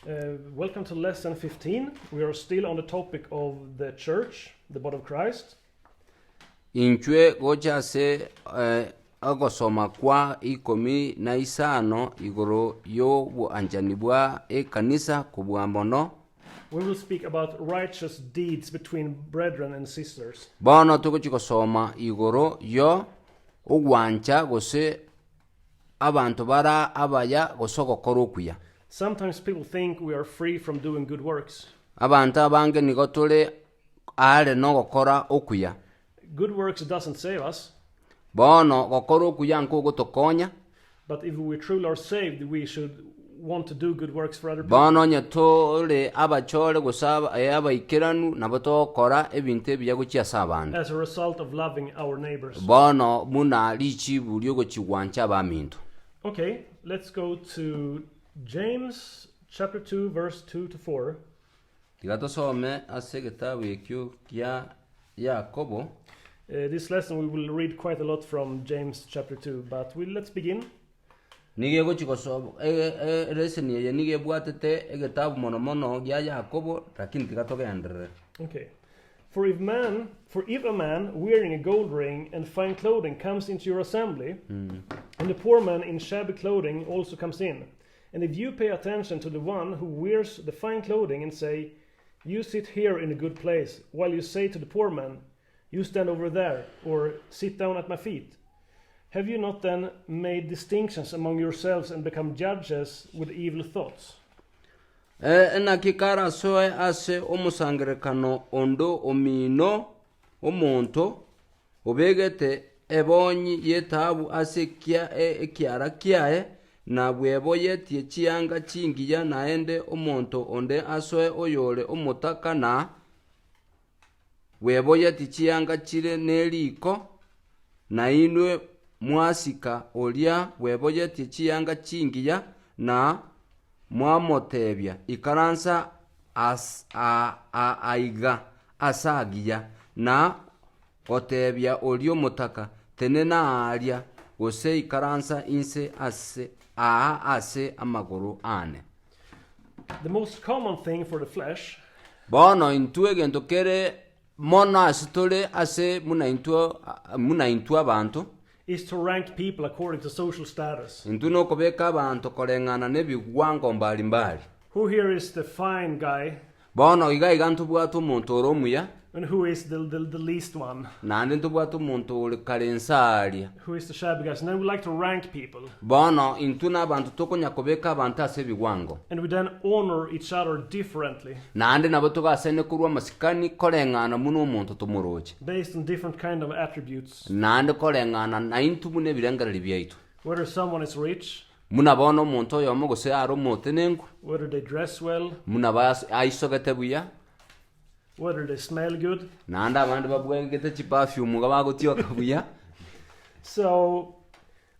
Welcome to lesson 15. We are still on the topic of the church, the body of Christ. Inchwe gocha se agosoma kwa ikomi na isano igoro yo buanjanibwa kanisa kubwambono. We will speak about righteous deeds between brethren and sisters. Bono tukuchikosoma igoro yo ugwancha gose abantu bara abaya gosogokora okuya. Sometimes people think we are free from doing good works. Abantu abange nigotole ale no gokora okuya. Good works doesn't save us. Bono gokora okuya nko gotokonya. But if we truly are saved, we should want to do good works for other people. Bono nyatole abachole gosaba abaikiranu nabotokora ebintu ebyagukia sabana. As a result of loving our neighbors. Bono muna lichi bulyo gochiwancha bamintu. Okay, let's go to James chapter 2 verse 2 to 4. Tigatosome asegetabu ekyo kya Yakobo. This lesson we will read quite a lot from James chapter 2, but let's begin. Nige gochikoso lesson ye nige bwatete egetabu mono gya Yakobo lakini tigatogendere. Okay. For if a man wearing a gold ring and fine clothing comes into your assembly, and the poor man in shabby clothing also comes in, and if you pay attention to the one who wears the fine clothing and say, "You sit here in a good place," while you say to the poor man, "You stand over there," or "Sit down at my feet," have you not then made distinctions among yourselves and become judges with evil thoughts? Na kikara soe ase omusangerekano ondo omino omonto obegete ebonyi yetabu ase kya ekiara kyae na bweboye tie chianga chingiya naende omonto onde asoe oyole omotaka na bweboye tie chianga chire neliko na inwe mwasika olia bweboye tie chianga chingiya na mwamotebya ikaransa aiga asagiya na otebya olio motaka tenena alia gose ikaransa inse ase amaguru ane. The most common thing for the flesh bono intuege ntokere mono asitole ase munaintua abantu is to rank people according to social status. Intuno kobeka abantu kolengana nebigwango mbalimbali. Who here is the fine guy? Bono iga ntubwatu muntu oromuya. And who is the least one? Nande ntubwatu muntu uri karensalia. Who is the shabby guy? And then we like to rank people. Bono intuna abantu tokonya kobeka abantu ase bigwango. And we then honor each other differently. Nande nabotoka asene kurwa masikani kolengana muno muntu tumuroje. Based on different kind of attributes. Nande kolengana na intubune birengarali byaitu. Whether someone is rich. Muna bono muntu yomo gose aro motenengu. Whether they dress well. Muna bas aisogete buya. Whether they smell good. Nanda abantu babwegete chi perfume gabagotyo kabuya. So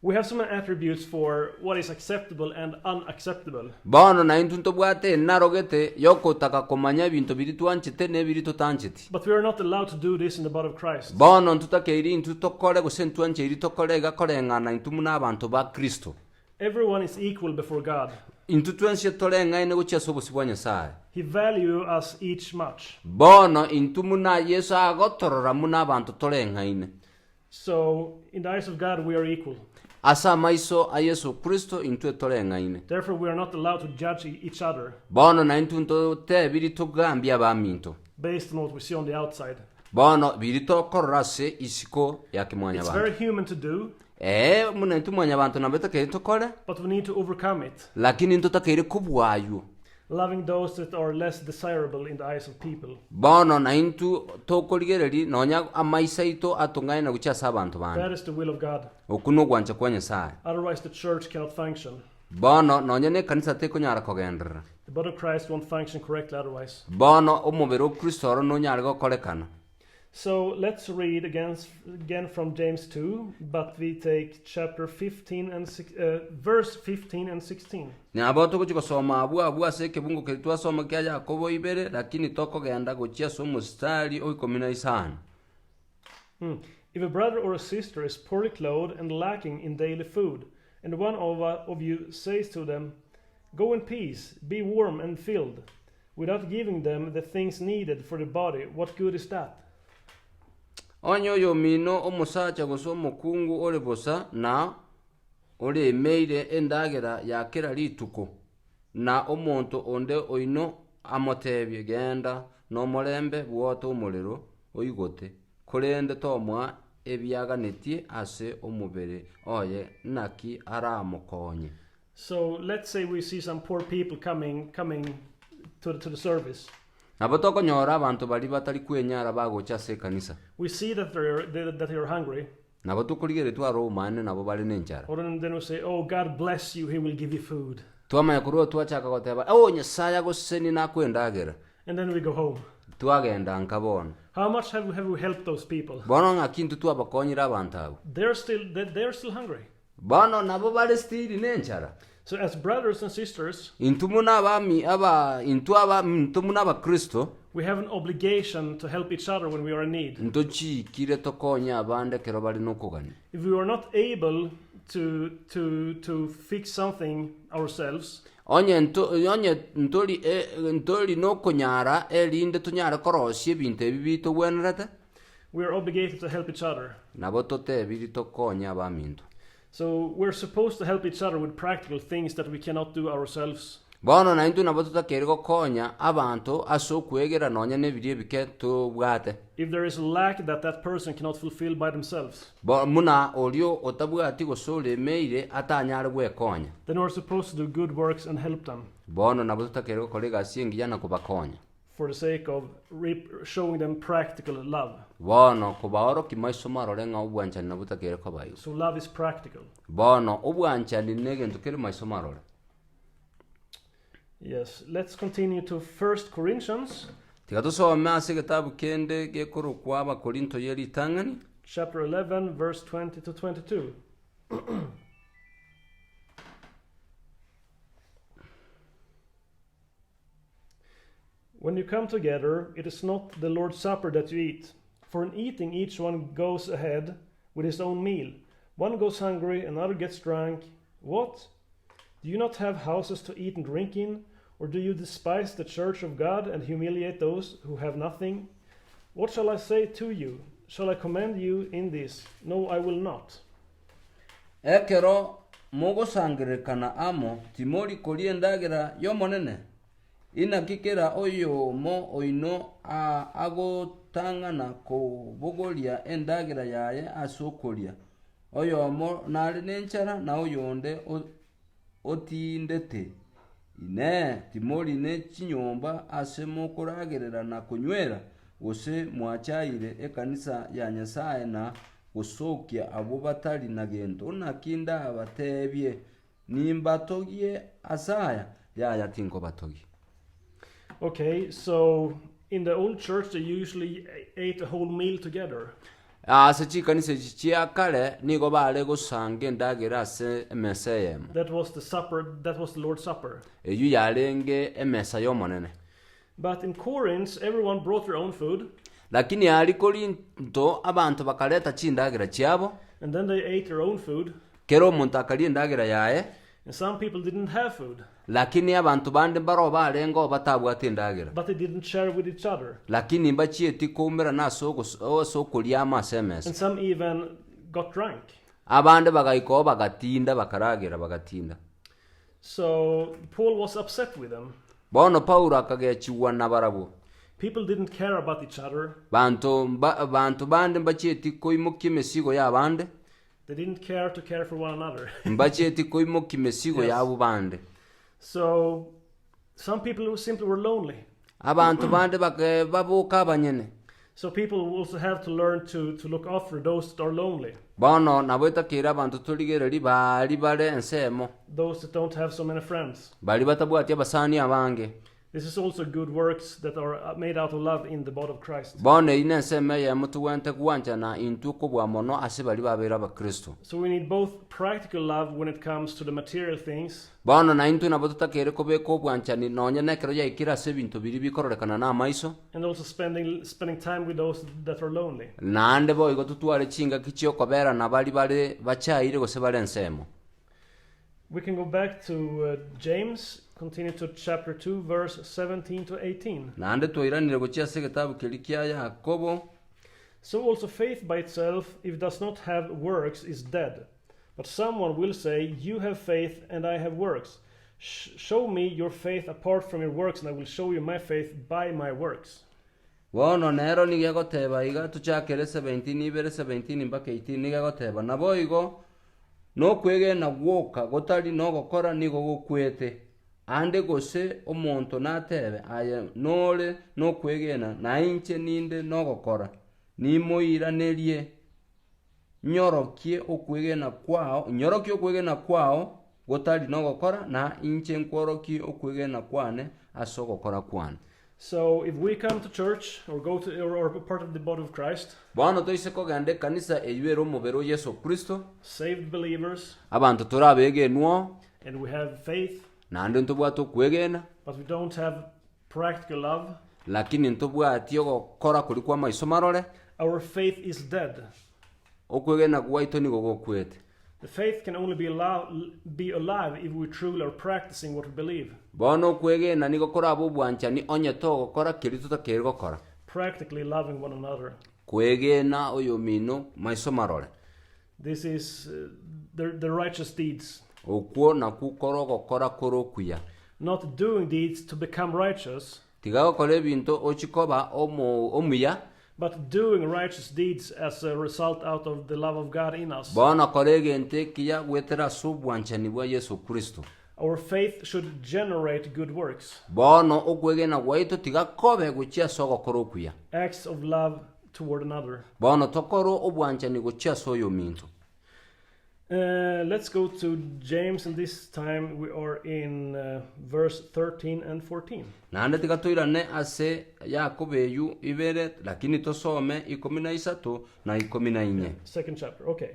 we have some attributes for what is acceptable and unacceptable. Bono na intunto bwate narogete yokotaka komanya bintu biritwanchite ne biritotanchiti. But we are not allowed to do this in the body of Christ. Bono ntutakeiri intutokole gusentwanche iritokole gakolengana intumuna abantu ba Kristo. Everyone is equal before God. Intutwense tolenga ine guchaso busibwanya sae. He value us each much. Bono intumuna Yesu agotorora muna abantu tolenga ine. So in the eyes of God we are equal. Asa maiso a Yesu Kristo intwe tolenga ine. Therefore we are not allowed to judge each other. Bono na intunto te biritogambya baminto. Based on what we see on the outside. Bono biritokorase isiko yakimwanya It's bantu. very human to do. Muna intumwanya abantu nabetokere tokole. But we need to overcome it. Lakini ntotokere kubwayo. Loving those that are less desirable in the eyes of people. Bono na intu tokoligereri nonya amaisaito atungaye na guchasa abantu bana. That is the will of God. Okuno gwancha kwanya sae. Otherwise the church cannot function. Bono nonya ne kanisa teko nyara kogendera. The body of Christ won't function correctly otherwise. Bono omubiri wa Kristo ro no nyara gokolekana. So let's read again from James 2, but we take chapter 15 and verse 15 and 16. Ni aboto kuchikosoma abu ase kebungo kelitwa soma kya Yakobo ibere lakini toko genda gochia somo stari o 15. If a brother or a sister is poorly clothed and lacking in daily food, and one of you says to them, Go in peace, be warm and filled. Without giving them the things needed for the body, what good is that? Onyo yo mino omusacha goso mukungu ole bosa na ole meire endagera ya kera lituko na omonto onde oino amotebye genda no molembe bwoto omuliro oigote kolende tomwa ebyaganeti ase omubere oye naki aramukonye. So let's say we see some poor people coming to the service. Nabotoko nyora abantu bali batali kwenyara bagocha se kanisa. We see that they're hungry. Nabotukuligere twaro umane nabo bali nenjara. Or then we say, oh, God bless you, he will give you food. Twamanya kuruo twachaka goteba oh nyesaya goseni nakwendagera. And then we go home. Twagenda nkabona. How much have we helped those people? Bono ngakintu twabakonyira abantu abo. They're still hungry. Bono nabo bali still nenjara. So as brothers and sisters, intumuna Kristo, we have an obligation to help each other when we are in need. Ntochi kire tokonya abande kero bali nokogani. If we are not able to fix something ourselves, onye ntoli nokonyara elinde tunyara korosie binte bibito bwenrata, we are obligated to help each other. Nabo tote bili tokonya abaminto. So we're supposed to help each other with practical things that we cannot do ourselves. Bono na intu nabo tutakere gokonya abantu aso kwegera nonya nebirie biketo bwate. If there is a lack that person cannot fulfill by themselves, muna olio otabwati gosole meire atanyare gwekonya, then we're supposed to do good works and help them. Bono nabo tutakere gokolega singiyana kubakonya. For the sake of showing them practical love. Bono kubaoro kimaiso marorenga obwanchani nabo tutakere kobayo. So love is practical. Bono obwanchani negento kere maiso marore. Yes, let's continue to 1 Corinthians. Tigatusoma ase gitabu kende gekoro kwa Abakorinto yeri tangani. Chapter 11 verse 20 to 22. When you come together, it is not the Lord's Supper that you eat. For in eating, each one goes ahead with his own meal. One goes hungry, another gets drunk. What? Do you not have houses to eat and drink in? Or do you despise the church of God and humiliate those who have nothing? What shall I say to you? Shall I commend you in this? No, I will not. Ekero mogo sangre kana amo timori koliendagera yomonene. Ina kikera oyo mo oino ago tangana ko bogolia endagera yaye asokolia. Oyo mo nali nenchara na oyo onde otindete. Ine timori ne chinyomba asemo koragerera na kunywera gose mwachaire ekanisa ya Nyasaye na gusokia abo batali na gento nakinda abatebye nimbatogie asaya ya tinko batogi. Okay, so in the old church they usually ate a whole meal together. Se kanisa chia kale nigo bale gosange ndagera se meseyem. That was the supper, that was the Lord's Supper. Eyu yalenge emesa yomonene. But in Corinth everyone brought their own food. Lakini ali Korinto abantu bakaleta chindagera chiabo. And then they ate their own food. Kero omuntu akali ndagera yaye. And some people didn't have food. Lakini abantu bande baro balengo batabwate ndagera. But they didn't share with each other. Lakini bachieti kumera naso sokolia masemes. And some even got drunk. Abande bagaiko bagatinda bakaragera bagatinda. So Paul was upset with them. Bono Paulo akagechiwa nabarabu. People didn't care about each other. Bantu bande bachieti koimuki mesigo ya bande. They didn't care to care for one another. Bachieti koimuki mesigo ya abo bande. So some people simply were lonely. Abantu bande babuka banyene. So people also have to learn to look after those that are lonely. Bono nabweta kira abantu tuligereri bali bale ensemo. Those that don't have so many friends. Bali batabwati abasani abange. This is also good works that are made out of love in the body of Christ. Bono ine nseme ya mtu wente kuwancha na intuko bwa mono asibali babera ba Kristo. So we need both practical love when it comes to the material things. Bono na intu na botuta kere kobeko bwancha ni nonya nekero ya ikira se bintu biri bikorekana na maiso. And also spending time with those that are lonely. Na ande boy go tutware chinga kichio kobera na bali bachaire go se bale nsemo. We can go back to James, continue to chapter 2, verse 17 to 18. nande twiranire gukia se gitabu kiri kia Yakobo. So also faith by itself, if it does not have works, is dead. But someone will say, you have faith and I have works. Show me your faith apart from your works, and I will show you my faith by my works. Wono nero nigegoteba iga tuchakere 17 ibere 17 mpaka 18 nigegoteba nabo igo no kwege na gwoka gotari no gokora nigo gokwete ande gose omonto natebe aye nore no kwegena na inche ninde no gokora nimoira nerie nyorokie okwegena kwao nyorokie okwegena kwao gotari no gokora na inche nkworokie okwegena kwane aso gokora kwane. So if we come to church or go to or part of the body of Christ, bono toise kogande kanisa eyubero mubero Yesu Kristo, saved believers, abantu turabegenwo, and we have faith, nande ntubwato kwegena, but we don't have practical love, lakini ntubwatio gokora kuri kwa maiso marore, our faith is dead. okwegena gwaito nigo gokwete. The faith can only be alive if we truly are practicing what we believe. Bono kwegena nigo kora abo bwanchani onye to gokora kiri tutakere gokora. Practically loving one another. Kwegena oyo mino maiso marore. This is the righteous deeds. Okwo na kukoro gokora korokuya. Not doing deeds to become righteous. Tigago kore binto ochikoba omuya. But doing righteous deeds as a result out of the love of God in us. Bono koregente kiya wetera subwanchani bwa Yesu Kristo. Our faith should generate good works. Bono okwegena gwaito tigakobe guchia sogo korokuya. Acts of love toward another. Bono tokoro obwanchani guchia soyo minto. Let's go to James, and this time we are in verse 13 and 14. Nande tigatoirane ase Yakobeyu ibere lakini tosome 13 na 14. Second chapter. Okay.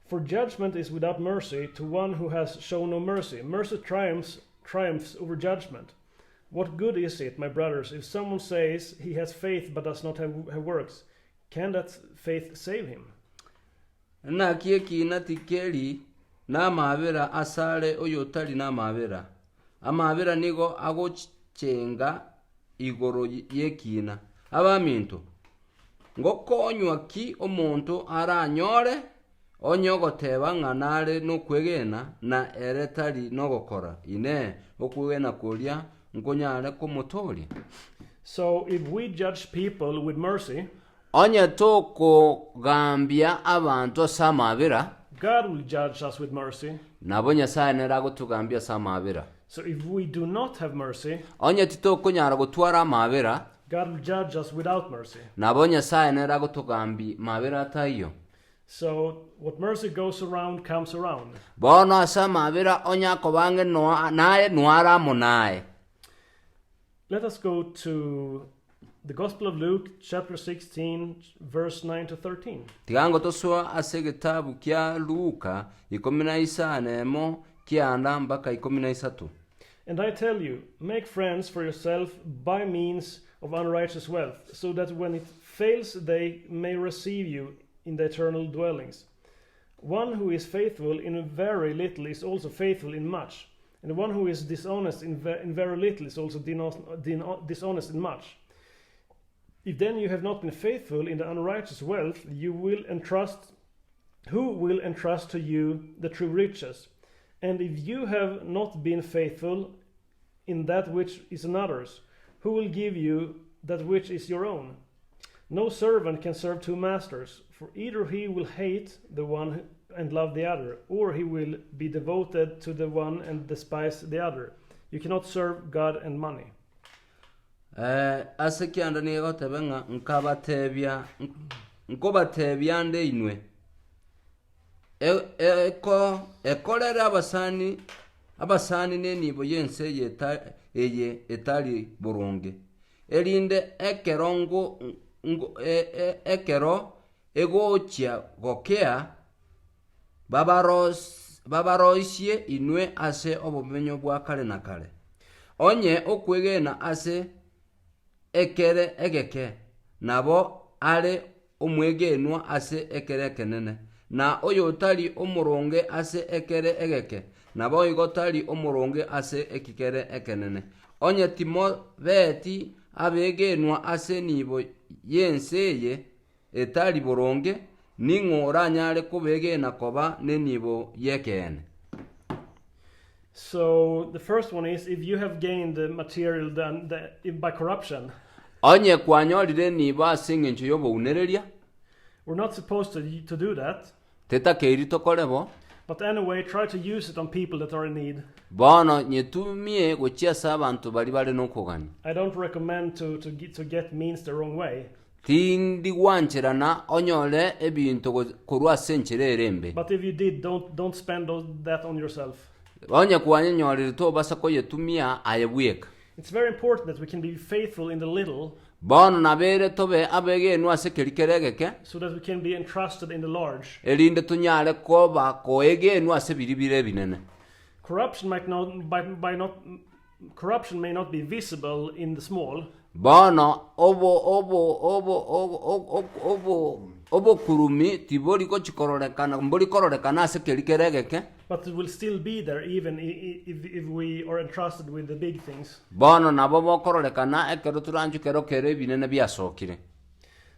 For judgment is without mercy to one who has shown no mercy. Mercy triumphs over judgment. What good is it, my brothers, if someone says he has faith but does not have works? Can that faith save him? Na kieki na tikeri na mavera asale oyotali na mavera. Amavera nigo agochenga igoro yekina. Abaminto. Ngokonywa ki omonto aranyore onyogoteba nganare no kwegena na eretari no gokora. Ine okwegena kuria nkonyare komotori. So if we judge people with mercy, onye toko gambia abantu samabira, God will judge us with mercy. Nabo Nyasaye nera gutugambia samabira. So if we do not have mercy, onye titoko nyara gutwara amabira, God will judge us without mercy. Nabo Nyasaye nera gutugambi mabira tayo. So what mercy goes around comes around. Bono asamabira onya kobange nae nuara monae. Let us go to the Gospel of Luke, chapter 16, verse 9 to 13. Tigango toswa ase gitabu kia Luka 19 kianda mpaka 13. And I tell you, make friends for yourself by means of unrighteous wealth, so that when it fails they may receive you in the eternal dwellings. One who is faithful in very little is also faithful in much, and one who is dishonest in very little is also dishonest in much. If then you have not been faithful in the unrighteous wealth, who will entrust to you the true riches? And if you have not been faithful in that which is another's, who will give you that which is your own? No servant can serve two masters, for either he will hate the one and love the other, or he will be devoted to the one and despise the other. You cannot serve God and money. Ase kianda ni gotebenga nkobatebya nde inwe. Ekolera abasani nenibo yense eye etali burunge. Elinde ekero egochia gokea babaroisie inwe ase obumenyo bwa kale na kale. Onye okwegena ase ekere egeke nabo ale omwegenwa ase ekere kenene na oyo tali omuronge ase ekere egeke nabo igotari omoronge ase ekikere ekenene onye timo beti abegenwa ase nibo yenseye etari boronge ningora nyare kubegena koba nenibo yekene. So the first one is, if you have gained the material by corruption, onye kwanyorire nibo ase engencho yobogunereria, we're not supposed to do that. Tetakeiri tokorebo. But anyway, try to use it on people that are in need. Bono nyetumie gochiasa abantu bari bari nokogani. I don't recommend to get means the wrong way. Tindi wancherana onyole ebintu korwa senchire erembe. But if you did, don't spend that on yourself. Onye kwanyonyore to basa ko yetumia ayebweka. It's very important that we can be faithful in the little. Bono nabere tobe abege no asekerikerege so that we can be entrusted in the large. Elinde tunyale koba koege no asebiribire binene. Corruption may not be visible in the small. Bono obo kurumi tibori ko chikorekana mbori kororekana asekerikerege. But it will still be there even if we are entrusted with the big things. Bono nabo kororekana ekero turanju kero kere binene biasokire.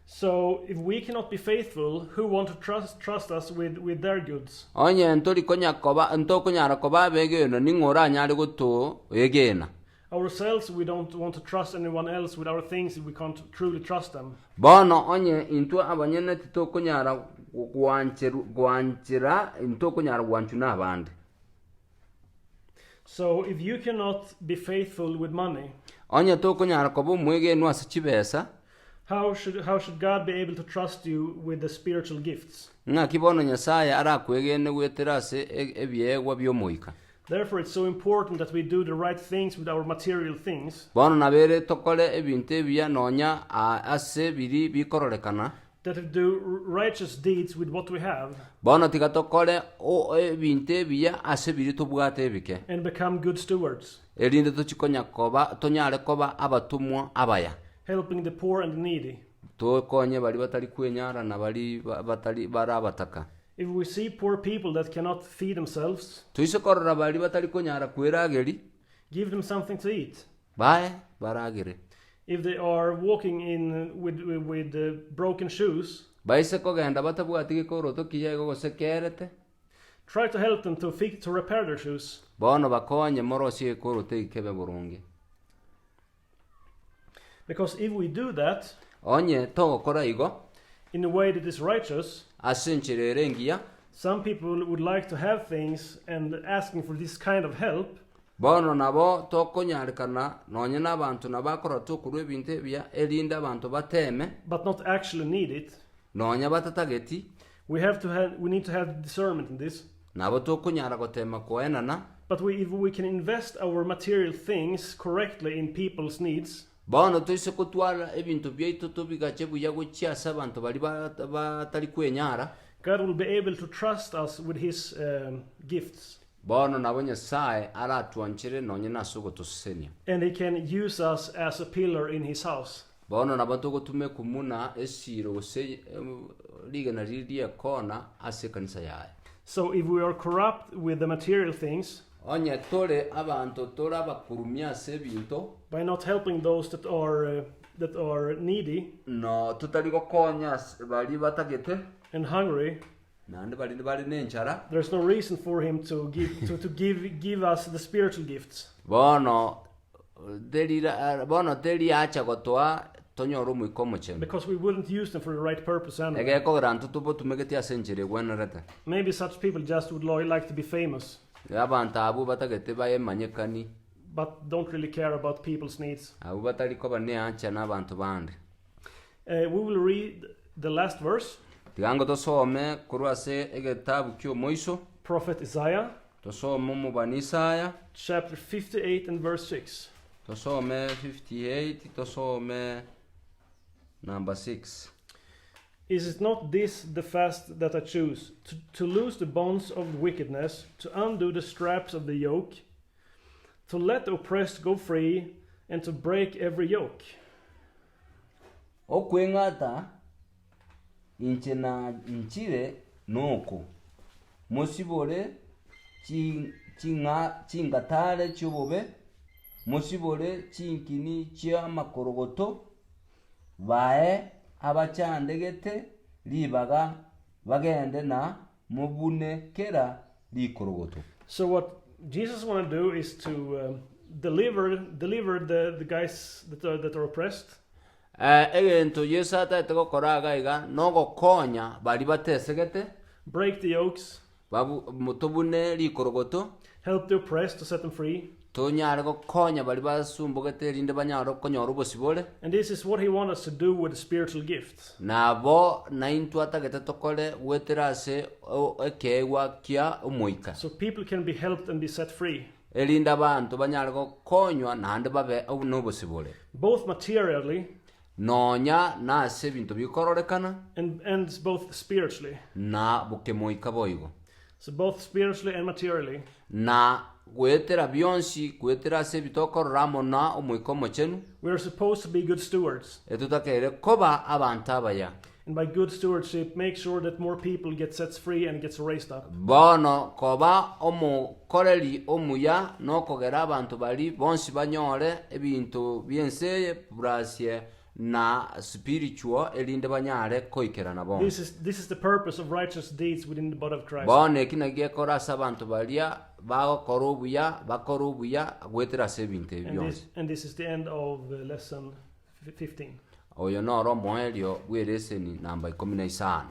So if we cannot be faithful, who want to trust us with their goods? Onye ntori konya koba nto konya koba bege no ningora nyari goto egena. Ourselves, we don't want to trust anyone else with our things if we can't truly trust them. Bono onye into abanyene tito konyara gwanchira into konyara gwanchuna abandi. So if you cannot be faithful with money, onye to konyara kobo mwege no asachibesa, how should God be able to trust you with the spiritual gifts? Nga kibono nyasaye ara kwegene weterase ebyegwa byomoika. Therefore, it's so important that we do the right things with our material things. Bono nabere tokole ebinte bya nonya ase biri bikororekana. That we do righteous deeds with what we have. Bono tigatokole o ebinte bya ase biri tobwate bike. And become good stewards. Elinde tochikonya koba tonyale koba abatumwa abaya. Helping the poor and the needy. To konye bali batali kwenyara na bali batali barabataka. If we see poor people that cannot feed themselves, tuisokorora bali batali konyara kwirageri, give them something to eat. Bye, baragere. If they are walking in with broken shoes, baise kogenda batabwati gikoro tokiye gogosekerete. Try to help them to repair their shoes. Bono bakonye morosi gikoro teikebe burungi. Because if we do that, onye togokora igo, in a way that is righteous, some people would like to have things and asking for this kind of help. Bono nabo tokonyarikana nonye nabantu nabakora tokuru ebinte bya elinda abantu bateme, but not actually need it. Nonye batatageti. We need to have discernment in this. Nabo tokonyara gotema koenana. But if we can invest our material things correctly in people's needs, bono tuise kutwala ebintu byaitu tubigache buya guchiasa abantu bali batali kwenyara, God will be able to trust us with his gifts. Bono nabonye sai ara tuanchire nonye nasugo tusenia. And he can use us as a pillar in his house. Bono nabantu gotume kumuna esiro se liga na ridia kona ase kanisa yae. So if we are corrupt with the material things, onye tole abantu tora bakurumia sebinto, by not helping those that are needy, no tutaligo konya bali batagete and hungry, nande bali nenchara, there's no reason for him to give us the spiritual gifts. Bono deli acha gotoa tonyoro muikomo cheme, because we wouldn't use them for the right purpose anyway. Ege ko grantu tubo tumegeti asenjire gwenerete. Maybe such people just would like to be famous. Abantu abu batagete baye manyekani, but don't really care about people's needs. Abu batali ko bane ancha nabantu bandi. We will read the last verse. Tigango tosome kurwase egetabu kyo moiso. Prophet Isaiah. Tosome mu banisaya. Chapter 58 and verse 6. Tosome 58, tosome number 6. Is it not this the fast that I choose, to loose the bonds of wickedness, to undo the straps of the yoke, to let the oppressed go free, and to break every yoke? Okwengata inchena inchire noko mosibore chingatale chubobe musibole chinkini chia makorogoto bae abachandegete libaga bagende na mubune kera likorogoto. So what Jesus want to do is to deliver the guys that are oppressed. Egento Yesu ataete gokoraga iga no gokonya bali batesegete, break the yokes, babu mutobune likorogoto, help the oppressed to set them free. Tonyare gokonya bali basumbogete rinde banyaro konyoro obosibole. And this is what he wants us to do with the spiritual gifts. Nabo naintu atagete tokole weterase ekewa kia omoika. So people can be helped and be set free. Elinda abantu banyare gokonywa nande babe obosibole. Both materially nonya na se bintu bikororekana and both spiritually. Na bukemoika boigo. So both spiritually and materially. Na gwetera bionsi gwetera se bitokororamo na omoiko mochenu. We are supposed to be good stewards. Etutakere koba abantu abaya. And by good stewardship, make sure that more people get set free and gets raised up. Bono koba omo koreli omuya no kogera abantu bali bonsi banyore ebintu bienseye brasie na spiritual elinde banyare koikera na bon. This is the purpose of righteous deeds within the body of Christ. Bone kinagiye kora sabantu balia bakorobuya gwetera se binte byonse. And this is the end of lesson 15. Oyo no rombo elio bwereseni namba 15.